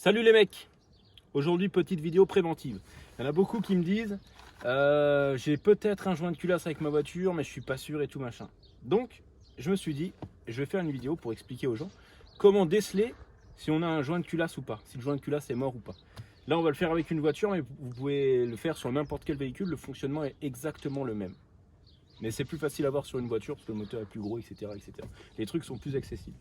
Salut les mecs. Aujourd'hui petite vidéo préventive. Il y en a beaucoup qui me disent j'ai peut-être un joint de culasse avec ma voiture mais je suis pas sûr et tout machin. Donc je me suis dit je vais faire une vidéo pour expliquer aux gens comment déceler si on a un joint de culasse ou pas, si le joint de culasse est mort ou pas. Là on va le faire avec une voiture mais vous pouvez le faire sur n'importe quel véhicule, le fonctionnement est exactement le même. Mais c'est plus facile à voir sur une voiture parce que le moteur est plus gros, etc. Les trucs sont plus accessibles.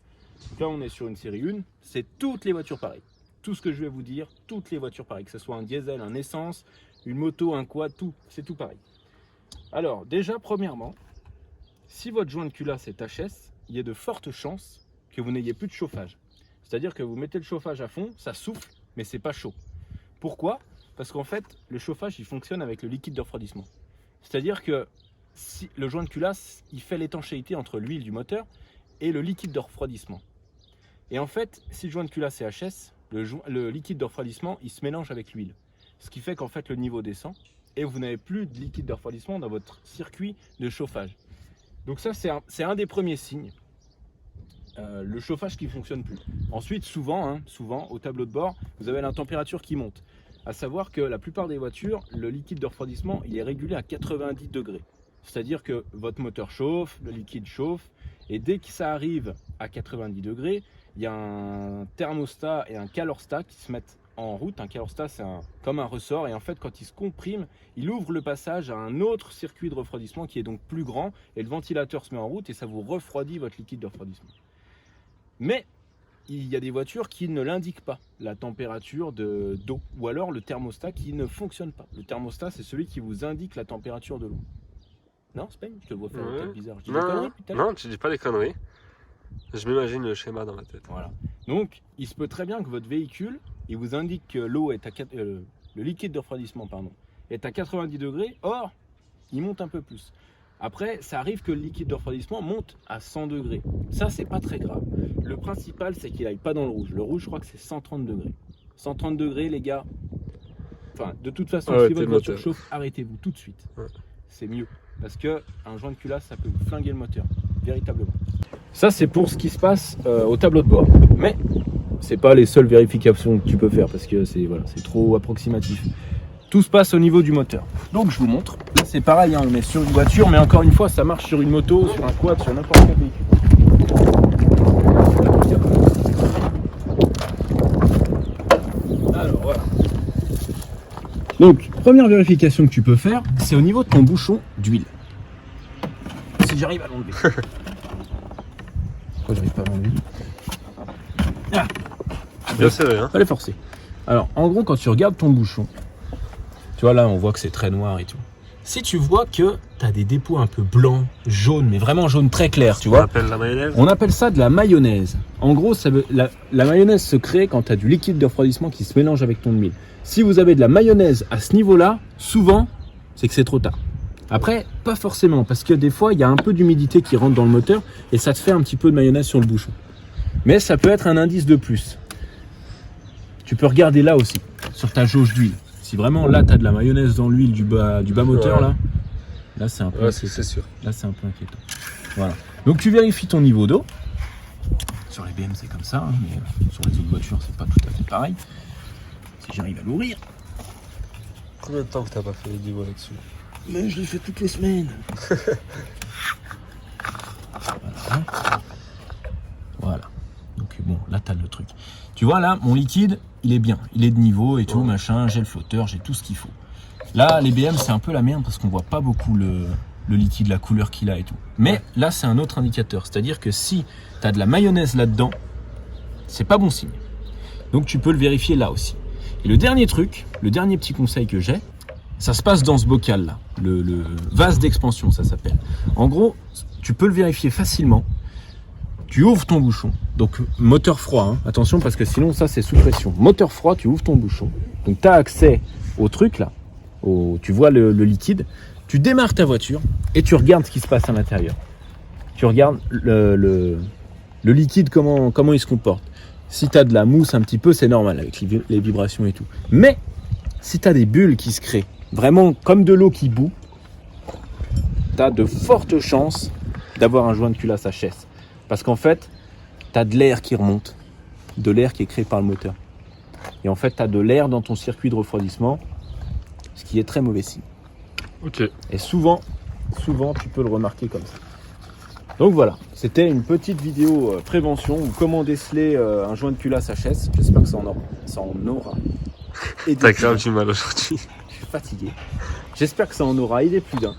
Donc là on est sur une série 1, c'est toutes les voitures pareilles. Tout ce que je vais vous dire, toutes les voitures pareilles, que ce soit un diesel, un essence, une moto, un quad, tout, c'est tout pareil. Alors déjà, premièrement, si votre joint de culasse est HS, il y a de fortes chances que vous n'ayez plus de chauffage. C'est-à-dire que vous mettez le chauffage à fond, ça souffle, mais c'est pas chaud. Pourquoi? Parce qu'en fait, le chauffage, il fonctionne avec le liquide de refroidissement. C'est-à-dire que si le joint de culasse, il fait l'étanchéité entre l'huile du moteur et le liquide de refroidissement. Et en fait, si le joint de culasse est HS, le liquide de refroidissement, il se mélange avec l'huile. Ce qui fait qu'en fait, le niveau descend et vous n'avez plus de liquide de refroidissement dans votre circuit de chauffage. Donc ça, c'est un des premiers signes. Le chauffage qui ne fonctionne plus. Ensuite, souvent, au tableau de bord, vous avez la température qui monte. À savoir que la plupart des voitures, le liquide de refroidissement, il est régulé à 90 degrés. C'est-à-dire que votre moteur chauffe, le liquide chauffe, et dès que ça arrive à 90 degrés, il y a un thermostat et un calorstat qui se mettent en route. Un calorstat, c'est comme un ressort, et en fait, quand il se comprime, il ouvre le passage à un autre circuit de refroidissement qui est donc plus grand, et le ventilateur se met en route et ça vous refroidit votre liquide de refroidissement. Mais il y a des voitures qui ne l'indiquent pas, la température d'eau, ou alors le thermostat qui ne fonctionne pas. Le thermostat, c'est celui qui vous indique la température de l'eau. Non, c'est pas une, je te vois faire une tête bizarre. Je dis des conneries, putain. Non, tu dis pas des conneries. Je m'imagine le schéma dans ma tête. Voilà. Donc, il se peut très bien que votre véhicule, il vous indique que l'eau est à le liquide de refroidissement, est à 90 degrés. Or, il monte un peu plus. Après, ça arrive que le liquide de refroidissement monte à 100 degrés. Ça, c'est pas très grave. Le principal, c'est qu'il aille pas dans le rouge. Le rouge, je crois que c'est 130 degrés. 130 degrés, les gars. Enfin, de toute façon, si votre voiture chauffe, arrêtez-vous tout de suite. Ouais. C'est mieux. Parce qu'un joint de culasse, ça peut vous flinguer le moteur. Véritablement. Ça, c'est pour ce qui se passe au tableau de bord. Mais c'est pas les seules vérifications que tu peux faire parce que c'est trop approximatif. Tout se passe au niveau du moteur. Donc je vous montre. Là c'est pareil, on le met sur une voiture, mais encore une fois ça marche sur une moto, sur un quad, sur n'importe quel véhicule. Alors voilà. Donc première vérification que tu peux faire, c'est au niveau de ton bouchon d'huile. Si j'arrive à l'enlever. Pourquoi j'arrive pas à l'enlever? Bien serré, hein. Fallait forcer. Alors en gros quand tu regardes ton bouchon, tu vois là on voit que c'est très noir et tout. Si tu vois que tu as des dépôts un peu blancs, jaunes, mais vraiment jaunes très clairs, tu vois. On appelle la mayonnaise. On appelle ça de la mayonnaise. En gros, la mayonnaise se crée quand tu as du liquide de refroidissement qui se mélange avec ton huile. Si vous avez de la mayonnaise à ce niveau-là, souvent, c'est que c'est trop tard. Après, pas forcément, parce que des fois, il y a un peu d'humidité qui rentre dans le moteur et ça te fait un petit peu de mayonnaise sur le bouchon. Mais ça peut être un indice de plus. Tu peux regarder là aussi, sur ta jauge d'huile. Si vraiment là tu as de la mayonnaise dans l'huile du bas moteur, ouais. là c'est un peu c'est sûr. Là c'est un peu inquiétant. Voilà. Donc tu vérifies ton niveau d'eau. Sur les BM c'est comme ça, mais sur les autres voitures c'est pas tout à fait pareil. Si j'arrive à l'ouvrir. Combien de temps que t'as pas fait les niveaux là-dessus? Mais je l'ai fait toutes les semaines. Voilà. Donc bon, là tu as le truc. Tu vois là, mon liquide, il est bien, il est de niveau et tout, machin, j'ai le flotteur, j'ai tout ce qu'il faut. Là, les BM, c'est un peu la merde parce qu'on voit pas beaucoup le liquide, la couleur qu'il a et tout. Mais là, c'est un autre indicateur, c'est-à-dire que si tu as de la mayonnaise là-dedans, c'est pas bon signe. Donc tu peux le vérifier là aussi. Et le dernier truc, le dernier petit conseil que j'ai, ça se passe dans ce bocal là, le vase d'expansion, ça s'appelle. En gros, tu peux le vérifier facilement. Tu ouvres ton bouchon, donc moteur froid, hein. Attention parce que sinon ça c'est sous pression. Moteur froid, tu ouvres ton bouchon, donc tu as accès au truc là, tu vois le liquide, tu démarres ta voiture et tu regardes ce qui se passe à l'intérieur. Tu regardes le liquide, comment il se comporte. Si tu as de la mousse un petit peu, c'est normal avec les vibrations et tout. Mais si tu as des bulles qui se créent, vraiment comme de l'eau qui bout, tu as de fortes chances d'avoir un joint de culasse HS. Parce qu'en fait, tu as de l'air qui remonte, de l'air qui est créé par le moteur. Et en fait, tu as de l'air dans ton circuit de refroidissement, ce qui est très mauvais signe. Ok. Et souvent, tu peux le remarquer comme ça. Donc voilà, c'était une petite vidéo prévention ou comment déceler un joint de culasse HS. J'espère que ça en aura. aidé T'as plus grave d'un. du mal aujourd'hui. Je suis fatigué. J'espère que ça en aura aidé plus d'un.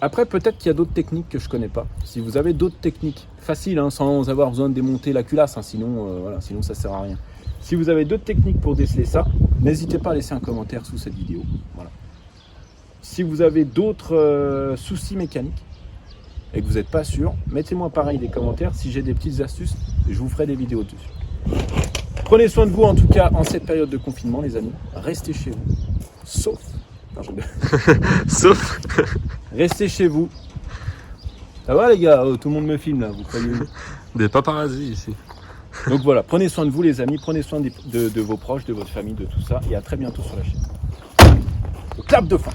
Après, peut-être qu'il y a d'autres techniques que je connais pas. Si vous avez d'autres techniques faciles, hein, sans avoir besoin de démonter la culasse, hein, sinon ça sert à rien. Si vous avez d'autres techniques pour déceler ça, n'hésitez pas à laisser un commentaire sous cette vidéo. Voilà. Si vous avez d'autres soucis mécaniques et que vous n'êtes pas sûr, mettez-moi pareil des commentaires. Si j'ai des petites astuces, je vous ferai des vidéos dessus. Prenez soin de vous en tout cas en cette période de confinement, les amis. Restez chez vous. Sauf. Non, Sauf. Restez chez vous. Ça va les gars? Oh, tout le monde me filme là, vous croyez où? Des paparazzis ici. Donc voilà, prenez soin de vous les amis, prenez soin de vos proches, de votre famille, de tout ça. Et à très bientôt sur la chaîne. Le clap de fin.